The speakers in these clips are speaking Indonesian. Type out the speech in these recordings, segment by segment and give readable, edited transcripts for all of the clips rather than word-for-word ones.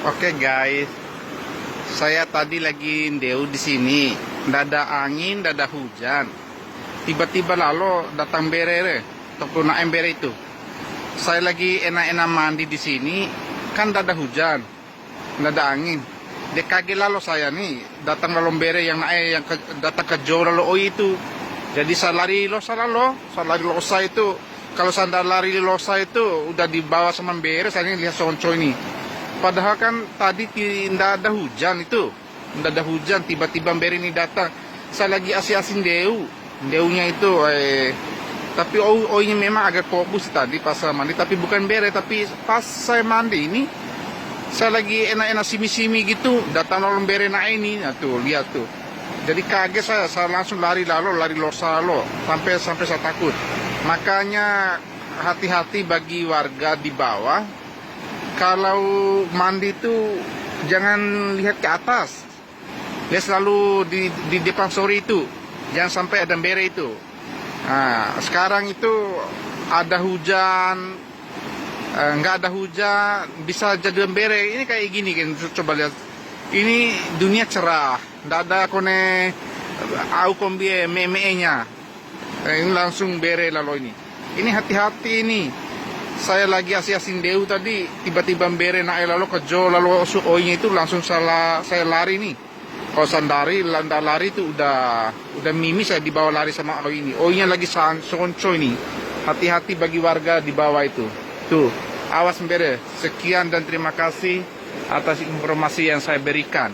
Oke guys, saya tadi lagi ndeu di sini, nggak ada angin, nggak ada hujan. Tiba-tiba lalu datang berere, toko naem bere itu. Saya lagi enak-enak mandi di sini, kan nggak ada hujan, nggak ada angin. Dia kaget lalu saya nih, datang lalu bere yang naik yang datang ke jauh lalu itu. Jadi saya lari losa itu. Kalau saya lari losa itu udah dibawa sama bere, saya ini lihat sonco ini. Padahal kan tadi tidak ada hujan itu. Tidak ada hujan, tiba-tiba beri ini datang. Saya lagi asin-asin deunya itu. Tapi ini memang agak fokus tadi pas saya mandi. Tapi bukan bere, tapi pas saya mandi ini. Saya lagi enak-enak simi-simi gitu. Datang lalu bere nah ini. Nah, tuh, lihat tuh. Jadi kaget saya langsung lari losa lalu. Sampai saya takut. Makanya hati-hati bagi warga di bawah. Kalau mandi itu jangan lihat ke atas, lihat selalu di depan sori itu, jangan sampai ada bere itu. Nah, sekarang itu ada hujan, nggak ada hujan, bisa jadi bere. Ini kayak gini kan, coba lihat. Ini dunia cerah, nggak ada kone au kombie meme-nya. Ini langsung bere lalu ini. Ini hati-hati ini. Saya lagi asin deu tadi, tiba-tiba bere naik lalu ke jo lalu oinya itu langsung saya lari nih. Kalau saya lari itu udah mimi saya dibawa lari sama oi ini. Oinya lagi sonco ini. Hati-hati bagi warga di bawah itu. Tuh, awas bere. Sekian dan terima kasih atas informasi yang saya berikan.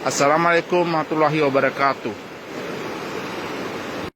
Assalamualaikum warahmatullahi wabarakatuh.